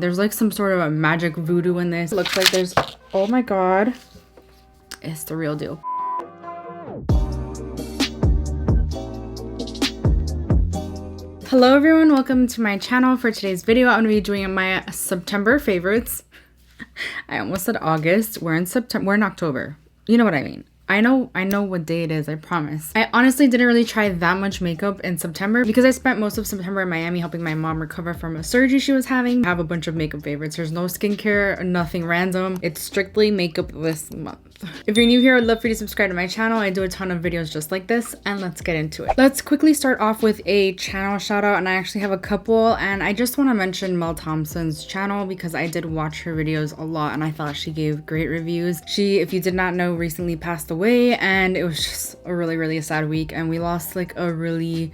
There's like some sort of a magic voodoo in this. It looks like there's, oh my god, it's the real deal. Hello everyone, welcome to my channel. For today's video, I'm going to be doing my September favorites. I almost said August. We're in September. We're in October. You know what I mean. I know what day it is, I promise. I honestly didn't really try that much makeup in September because I spent most of September in Miami helping my mom recover from a surgery she was having. I have a bunch of makeup favorites. There's no skincare, nothing random. It's strictly makeup this month. If you're new here, I'd love for you to subscribe to my channel. I do a ton of videos just like this, and let's get into it. Let's quickly start off with a channel shout out, and I actually have a couple, and I just want to mention Mel Thompson's channel because I did watch her videos a lot and I thought she gave great reviews. She, if you did not know, recently passed away, and it was just a really sad week, and we lost like a really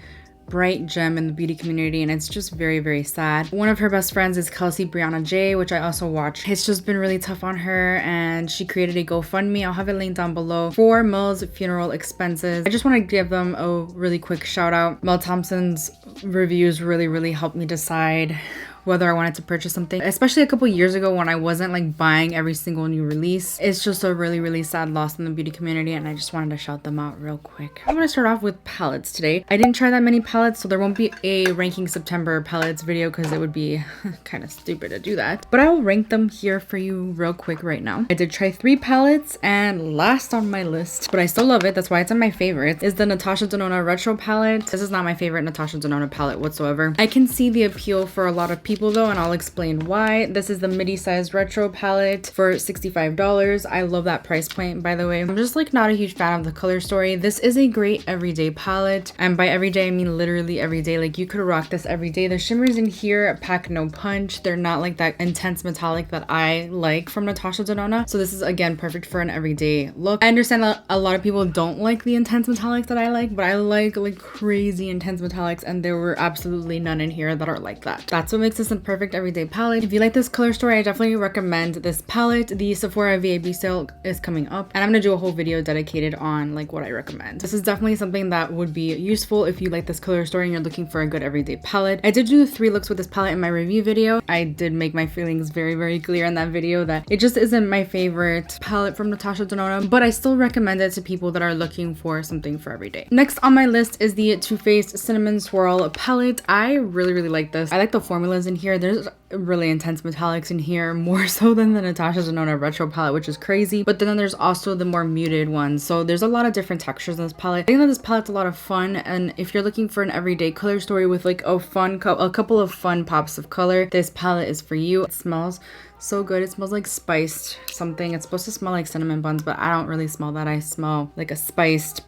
bright gem in the beauty community, and it's just very sad. One of her best friends is Kelsey Brianna J, which I also watch. It's just been really tough on her, and she created a GoFundMe. I'll have it linked down below for Mel's funeral expenses. I just want to give them a really quick shout out. Mel Thompson's reviews really helped me decide whether I wanted to purchase something, especially a couple years ago when I wasn't like buying every single new release. It's just a really sad loss in the beauty community, and I just wanted to shout them out real quick. I'm gonna start off with palettes today. I didn't try that many palettes, so there won't be a ranking September palettes video because it would be kind of stupid to do that. But I will rank them here for you real quick right now. I did try 3 palettes, and last on my list, but I still love it, that's why it's in my favorites, is the Natasha Denona Retro palette. This is not my favorite Natasha Denona palette whatsoever. I can see the appeal for a lot of people though, and I'll explain why. This is the midi-sized retro palette for $65. I love that price point, by the way. I'm just like not a huge fan of the color story. This is a great everyday palette, and by everyday I mean literally every day. Like you could rock this every day. The shimmers in here pack no punch. They're not like that intense metallic that I like from Natasha Denona, so this is again perfect for an everyday look. I understand that a lot of people don't like the intense metallics that I like, but I like crazy intense metallics, and there were absolutely none in here that are like that. That's what makes this a perfect everyday palette. If you like this color story, I definitely recommend this palette. The Sephora VAB sale is coming up, and I'm gonna do a whole video dedicated on like what I recommend. This is definitely something that would be useful if you like this color story and you're looking for a good everyday palette. I did do 3 looks with this palette in my review video. I did make my feelings very clear in that video that it just isn't my favorite palette from Natasha Denona, but I still recommend it to people that are looking for something for every day. Next on my list is the Too Faced Cinnamon Swirl palette. I really like this. I like the formulas in here. There's really intense metallics in here, more so than the Natasha Denona Retro palette, which is crazy, but then there's also the more muted ones, so there's a lot of different textures in this palette. I think that this palette's a lot of fun, and if you're looking for an everyday color story with like a couple of fun pops of color, this palette is for you. It smells so good. It smells like spiced something. It's supposed to smell like cinnamon buns, but I don't really smell that. I smell like a spiced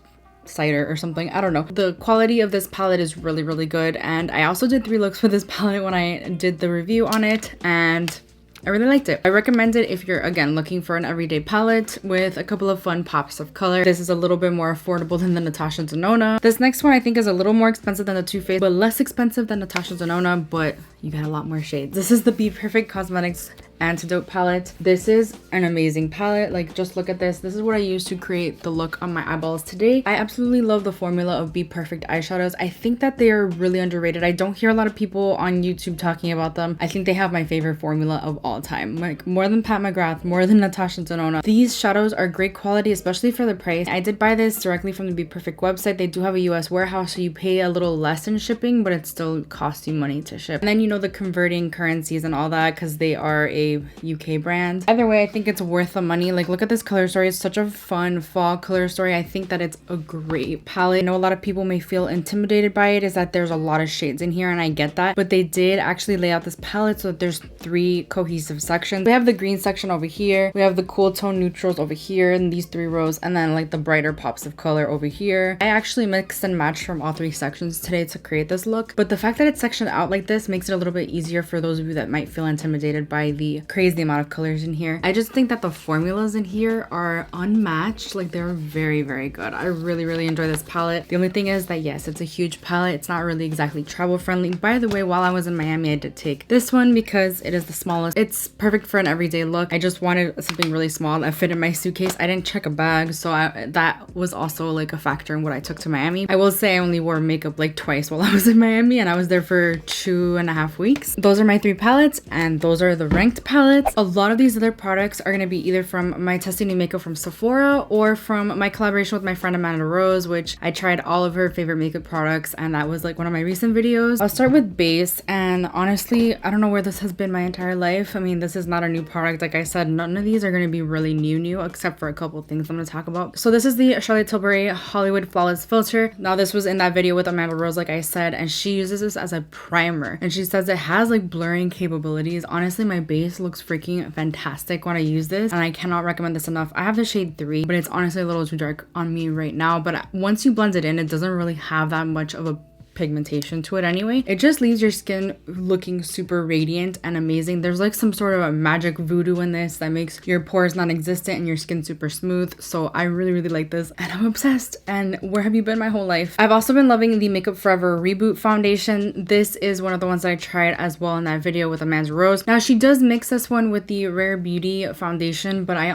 cider or something. I don't know. The quality of this palette is really good, and I also did 3 looks for this palette when I did the review on it, and I really liked it. I recommend it if you're again looking for an everyday palette with a couple of fun pops of color. This is a little bit more affordable than the Natasha Denona. This next one I think is a little more expensive than the Too Faced, but less expensive than Natasha Denona, but you got a lot more shades. This is the Be Perfect Causemetics Antidote palette. This is an amazing palette. Like, just look at this. This is what I used to create the look on my eyeballs today. I absolutely love the formula of Be Perfect eyeshadows. I think that they are really underrated. I don't hear a lot of people on YouTube talking about them. I think they have my favorite formula of all time, like more than Pat McGrath, more than Natasha Denona. These shadows are great quality, especially for the price. I did buy this directly from the Be Perfect website. They do have a US warehouse, so you pay a little less in shipping, but it still costs you money to ship. And then you know the converting currencies and all that because they are a UK brand. Either way, I think it's worth the money. Like, look at this color story. It's such a fun fall color story. I think that it's a great palette. I know a lot of people may feel intimidated by it, is that there's a lot of shades in here, and I get that, but they did actually lay out this palette so that there's 3 cohesive sections. We have the green section over here, we have the cool tone neutrals over here in these 3 rows, and then like the brighter pops of color over here. I actually mixed and matched from all 3 sections today to create this look, but the fact that it's sectioned out like this makes it a little bit easier for those of you that might feel intimidated by the crazy amount of colors in here. I just think that the formulas in here are unmatched. Like, they're very, very good. I really, really enjoy this palette. The only thing is that, yes, it's a huge palette. It's not really exactly travel friendly. By the way, while I was in Miami, I did take this one because it is the smallest. It's perfect for an everyday look. I just wanted something really small that fit in my suitcase. I didn't check a bag, so that was also like a factor in what I took to Miami. I will say I only wore makeup like twice while I was in Miami, and I was there for 2.5 weeks. Those are my 3 palettes, and those are the ranked palettes. A lot of these other products are going to be either from my testing new makeup from Sephora or from my collaboration with my friend Amanda Rose, which I tried all of her favorite makeup products, and that was like one of my recent videos. I'll start with base, and honestly, I don't know where this has been my entire life. I mean, this is not a new product. Like I said, none of these are going to be really new except for a couple things I'm going to talk about. So this is the Charlotte Tilbury Hollywood Flawless Filter. Now, this was in that video with Amanda Rose, like I said, and she uses this as a primer, and she says it has like blurring capabilities. Honestly, my base looks freaking fantastic when I use this, and I cannot recommend this enough. I have the shade 3, but it's honestly a little too dark on me right now, but once you blend it in, it doesn't really have that much of a pigmentation to it anyway. It just leaves your skin looking super radiant and amazing. There's like some sort of a magic voodoo in this that makes your pores non-existent and your skin super smooth. So I really, really like this, and I'm obsessed. And where have you been my whole life? I've also been loving the Makeup Forever Reboot Foundation. This is one of the ones that I tried as well in that video with Amanda Rose. Now, she does mix this one with the Rare Beauty Foundation, but I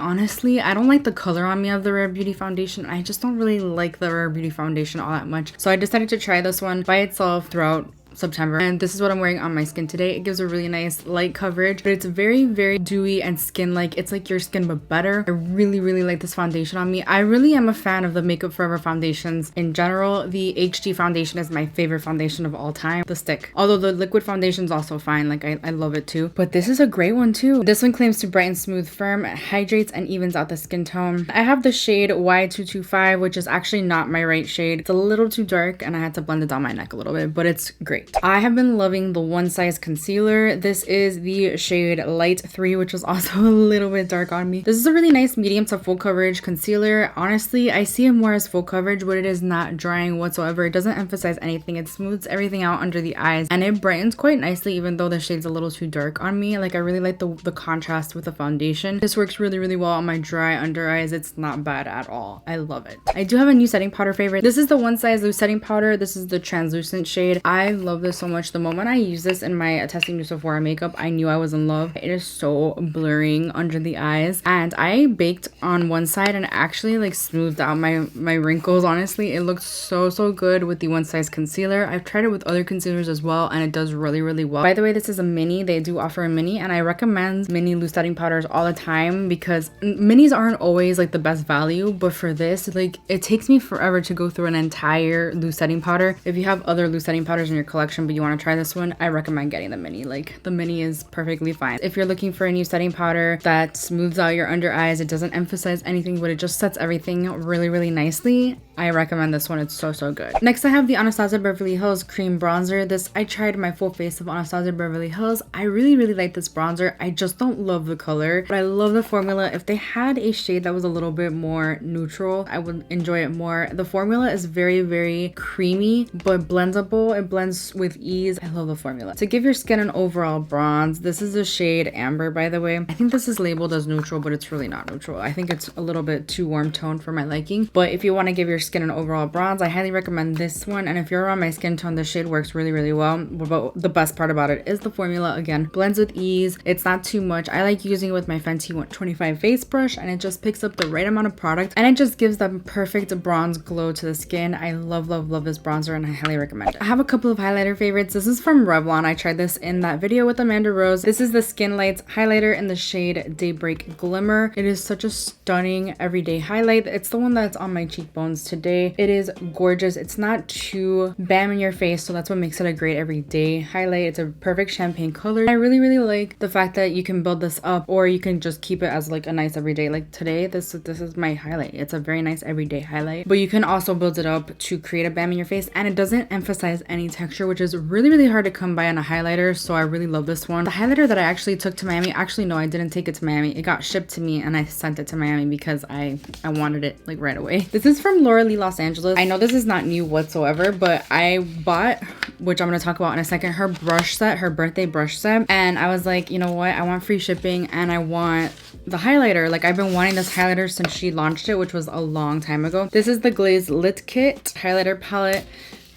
don't like the color on me of the Rare Beauty Foundation. I just don't really like the Rare Beauty Foundation all that much. So I decided to try this one by itself throughout September, and this is what I'm wearing on my skin today. It gives a really nice light coverage, but it's very, very dewy and skin-like. It's like your skin but better. I really, really like this foundation on me. I really am a fan of the Makeup Forever foundations in general. The HD foundation is my favorite foundation of all time, the stick, although the liquid foundation is also fine. Like, I love it too, but this is a great one too. This one claims to brighten, smooth, firm, hydrates, and evens out the skin tone. I have the shade Y225, which is actually not my right shade. It's a little too dark, and I had to blend it down my neck a little bit, but it's great. I have been loving the One Size concealer. This is the shade Light 3, which is also a little bit dark on me. This is a really nice medium to full coverage concealer. Honestly, I see it more as full coverage, but it is not drying whatsoever. It doesn't emphasize anything. It smooths everything out under the eyes, and it brightens quite nicely, even though the shade's a little too dark on me. Like, I really like the contrast with the foundation. This works really, really well on my dry under eyes. It's not bad at all. I love it. I do have a new setting powder favorite. This is the One Size Loose setting powder. This is the translucent shade. I love this so much. The moment I use this in my testing new Sephora makeup, I knew I was in love. It is so blurring under the eyes, and I baked on one side and actually like smoothed out my wrinkles. Honestly, it looks so good with the One Size concealer. I've tried it with other concealers as well, and it does really, really well. By the way, this is a mini. They do offer a mini, and I recommend mini loose setting powders all the time because minis aren't always like the best value, but for this, like, it takes me forever to go through an entire loose setting powder. If you have other loose setting powders in your collection but you want to try this one, I recommend getting the mini. Like, the mini is perfectly fine. If you're looking for a new setting powder that smooths out your under eyes, it doesn't emphasize anything, but it just sets everything really, really nicely, I recommend this one. It's so good. Next, I have the Anastasia Beverly Hills Cream Bronzer. This, I tried my full face of Anastasia Beverly Hills. I really like this bronzer. I just don't love the color, but I love the formula. If they had a shade that was a little bit more neutral, I would enjoy it more. The formula is very creamy, but blendable. It blends with ease. I love the formula. To give your skin an overall bronze, this is the shade Amber, by the way. I think this is labeled as neutral, but it's really not neutral. I think it's a little bit too warm toned for my liking, but if you want to give your skin an overall bronze, I highly recommend this one. And if you're around my skin tone, the shade works really well. But the best part about it is the formula. Again, blends with ease. It's not too much. I like using it with my Fenty 125 face brush, and it just picks up the right amount of product, and it just gives that perfect bronze glow to the skin. I love this bronzer, and I highly recommend it. I have a couple of highlighter favorites. This is from Revlon. I tried this in that video with Amanda Rose. This is the Skin Lights highlighter in the shade Daybreak Glimmer. It is such a stunning everyday highlight. It's the one that's on my cheekbones today. It is gorgeous. It's not too bam in your face, so that's what makes it a great everyday highlight. It's a perfect champagne color. I really like the fact that you can build this up, or you can just keep it as like a nice everyday. Like today, this is my highlight. It's a very nice everyday highlight, but you can also build it up to create a bam in your face, and it doesn't emphasize any texture, which is really hard to come by on a highlighter. So I really love this one. The highlighter that I actually took to Miami, actually no, I didn't take it to Miami. It got shipped to me, and I sent it to Miami because I wanted it like right away. This is from Laura Laura Lee Los Angeles. I know this is not new whatsoever, but I bought, which I'm going to talk about in a second, her brush set, her birthday brush set. And I was like, you know what? I want free shipping and I want the highlighter. Like, I've been wanting this highlighter since she launched it, which was a long time ago. This is the Glaze Lit Kit highlighter palette.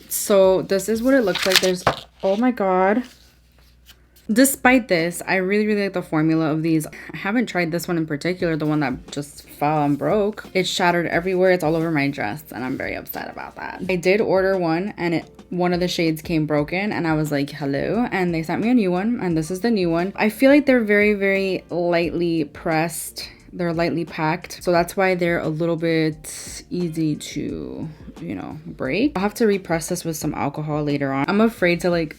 So this is what it looks like. There's, oh my god. Despite this, I really like the formula of these. I haven't tried this one in particular, the one that just fell and broke. It's shattered everywhere. It's all over my dress and I'm very upset about that. I did order one and one of the shades came broken and I was like, hello, and they sent me a new one and this is the new one. I feel like they're very lightly pressed. They're lightly packed, so that's why they're a little bit easy to, you know, break. I'll have to repress this with some alcohol later on. I'm afraid to like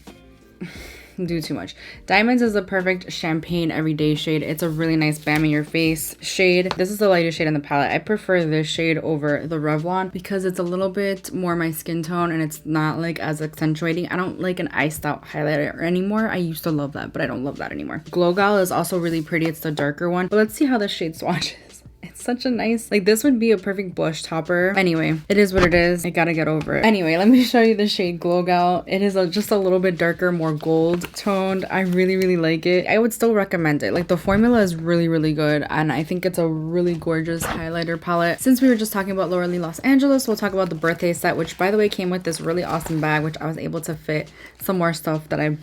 do too much. Diamonds is a perfect champagne everyday shade. It's a really nice bam in your face shade. This is the lightest shade in the palette. I prefer this shade over the Revlon because it's a little bit more my skin tone and it's not like as accentuating. I don't like an iced out highlighter anymore. I used to love that, but I don't love that anymore. Glow Gal is also really pretty. It's the darker one, but let's see how this shade swatches. It's such a nice, like, this would be a perfect blush topper. Anyway, it is what it is. I gotta get over it. Anyway, let me show you the shade Glow Gal. It is just a little bit darker, more gold toned. I really like it. I would still recommend it. Like, the formula is really good, and I think it's a really gorgeous highlighter palette. Since we were just talking about Laura Lee Los Angeles, we'll talk about the birthday set, which by the way came with this really awesome bag, which I was able to fit some more stuff that I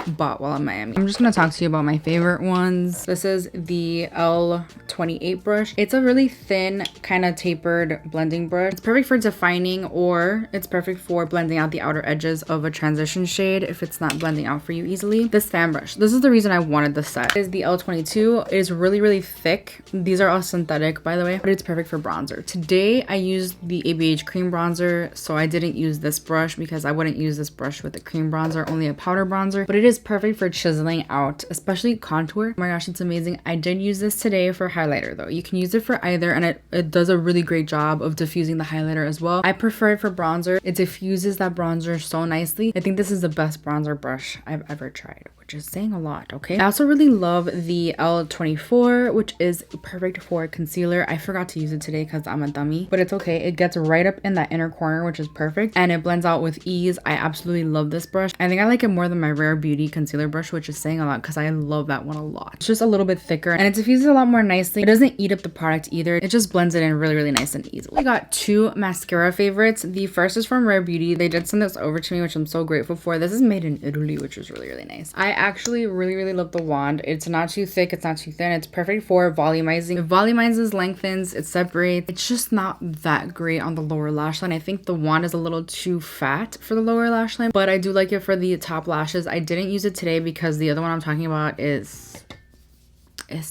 bought while in Miami. I'm just gonna talk to you about my favorite ones. This is the L28 brush. It's a really thin, kind of tapered blending brush. It's perfect for defining, or it's perfect for blending out the outer edges of a transition shade if it's not blending out for you easily. This fan brush, this is the reason I wanted this set. It is the L22. It is really thick. These are all synthetic, by the way, but it's perfect for bronzer. Today I used the ABH cream bronzer, so I didn't use this brush because I wouldn't use this brush with a cream bronzer, only a powder bronzer, but it is perfect for chiseling out, especially contour. Oh my gosh, it's amazing. I did use this today for highlighter though. You can use it for either, and it does a really great job of diffusing the highlighter as well. I prefer it for bronzer. It diffuses that bronzer so nicely. I think this is the best bronzer brush I've ever tried, which is saying a lot, okay? I also really love the L24, which is perfect for concealer. I forgot to use it today because I'm a dummy, but it's okay. It gets right up in that inner corner, which is perfect, and it blends out with ease. I absolutely love this brush. I think I like it more than my Rare Beauty concealer brush, which is saying a lot because I love that one a lot. It's just a little bit thicker and it diffuses a lot more nicely. It doesn't eat up the product either. It just blends it in really nice and easily. I got two mascara favorites. The first is from Rare Beauty. They did send this over to me, which I'm so grateful for. This is made in Italy, which is really nice. I actually really love the wand. It's not too thick, it's not too thin. It's perfect for volumizing. It volumizes, lengthens, it separates. It's just not that great on the lower lash line. I think the wand is a little too fat for the lower lash line, but I do like it for the top lashes. I didn't use it today because the other one I'm talking about is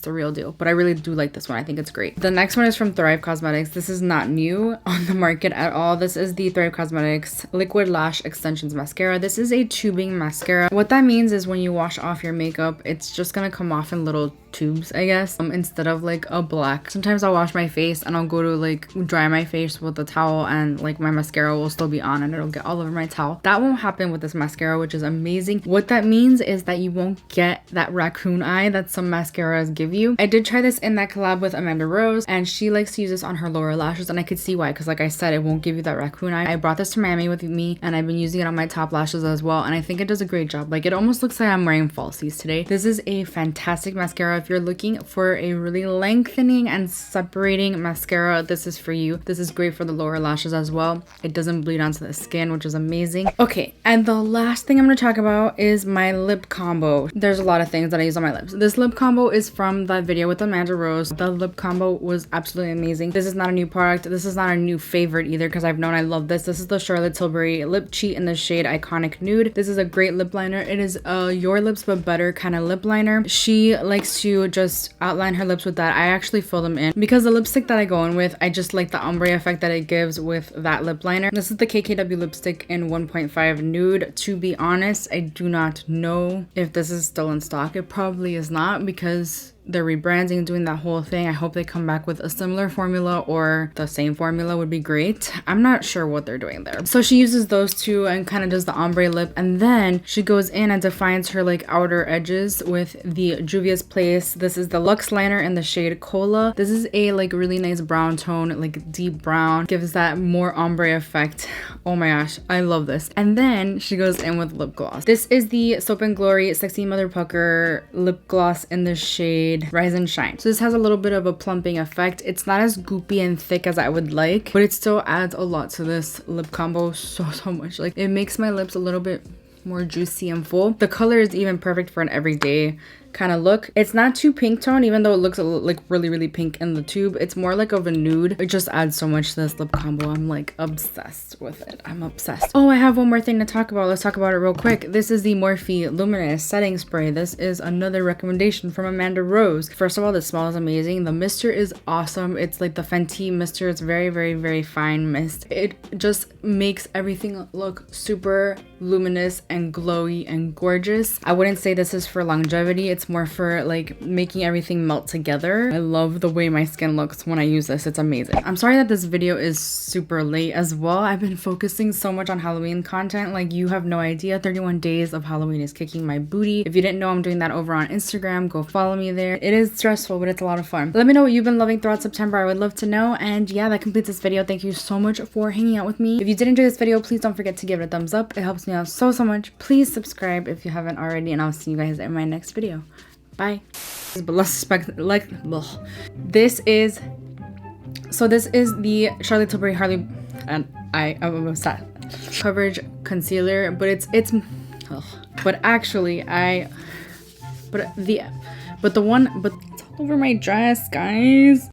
the real deal, but I really do like this one. I think it's great. The next one is from Thrive Causemetics. This is not new on the market at all. This is the Thrive Causemetics Liquid Lash Extensions Mascara. This is a tubing mascara. What that means is when you wash off your makeup, it's just gonna come off in little tubes, I guess, instead of like a black. Sometimes I'll wash my face and I'll go to like dry my face with a towel and like my mascara will still be on and it'll get all over my towel. That won't happen with this mascara, which is amazing. What that means is that you won't get that raccoon eye that some mascaras give you. I did try this in that collab with Amanda Rose and she likes to use this on her lower lashes, and I could see why, because like I said, it won't give you that raccoon eye. I brought this to Miami with me and I've been using it on my top lashes as well, and I think it does a great job. Like, it almost looks like I'm wearing falsies today. This is a fantastic mascara. If you're looking for a really lengthening and separating mascara, this is for you. This is great for the lower lashes as well. It doesn't bleed onto the skin, which is amazing. Okay, and the last thing I'm going to talk about is my lip combo. There's a lot of things that I use on my lips. This lip combo is from that video with Amanda Rose. The lip combo was absolutely amazing. This is not a new product. This is not a new favorite either, because I've known I love this. This is the Charlotte Tilbury Lip Cheat in the shade Iconic Nude. This is a great lip liner. It is a Your Lips But Better kind of lip liner. She likes to just outline her lips with that. I actually fill them in because the lipstick that I go in with, I just like the ombre effect that it gives with that lip liner. This is the KKW lipstick in 1.5 Nude. To be honest, I do not know if this is still in stock. It probably is not, because they're rebranding, doing that whole thing. I hope they come back with a similar formula or the same formula would be great. I'm not sure what they're doing there. So she uses those two and kind of does the ombre lip, and then she goes in and defines her like outer edges with the Juvia's Place. This is the Luxe liner in the shade Cola. This is a like really nice brown tone, like deep brown, gives that more ombre effect. Oh my gosh, I love this. And then she goes in with lip gloss. This is the Soap and Glory Sexy Mother Pucker lip gloss in the shade Rise and Shine. So this has a little bit of a plumping effect. It's not as goopy and thick as I would like, but it still adds a lot to this lip combo so much. Like it makes my lips a little bit more juicy and full. The color is even perfect for an everyday kind of look. It's not too pink tone, even though it looks like really pink in the tube. It's more like of a nude. It just adds so much to this lip combo. I'm like obsessed with it. I'm obsessed. Oh, I have one more thing to talk about. Let's talk about it real quick. This is the Morphe Luminous Setting Spray. This is another recommendation from Amanda Rose. First of all, the smell is amazing. The mister is awesome. It's like the Fenty mister. It's very fine mist. It just makes everything look super luminous and glowy and gorgeous. I wouldn't say this is for longevity. It's more for like making everything melt together. I love the way my skin looks when I use this. It's amazing. I'm sorry that this video is super late as well. I've been focusing so much on Halloween content. Like you have no idea. 31 days of Halloween is kicking my booty. If you didn't know, I'm doing that over on Instagram. Go follow me there. It is stressful, but it's a lot of fun. Let me know what you've been loving throughout September. I would love to know. And yeah, that completes this video. Thank you so much for hanging out with me. If you did enjoy this video, please don't forget to give it a thumbs up. It helps me out so much. Please subscribe if you haven't already, and I'll see you guys in my next video. Bye. But let's expect like this is the Charlotte Tilbury Harley, and I'm obsessed, coverage concealer, but it's but actually but it's all over my dress, guys.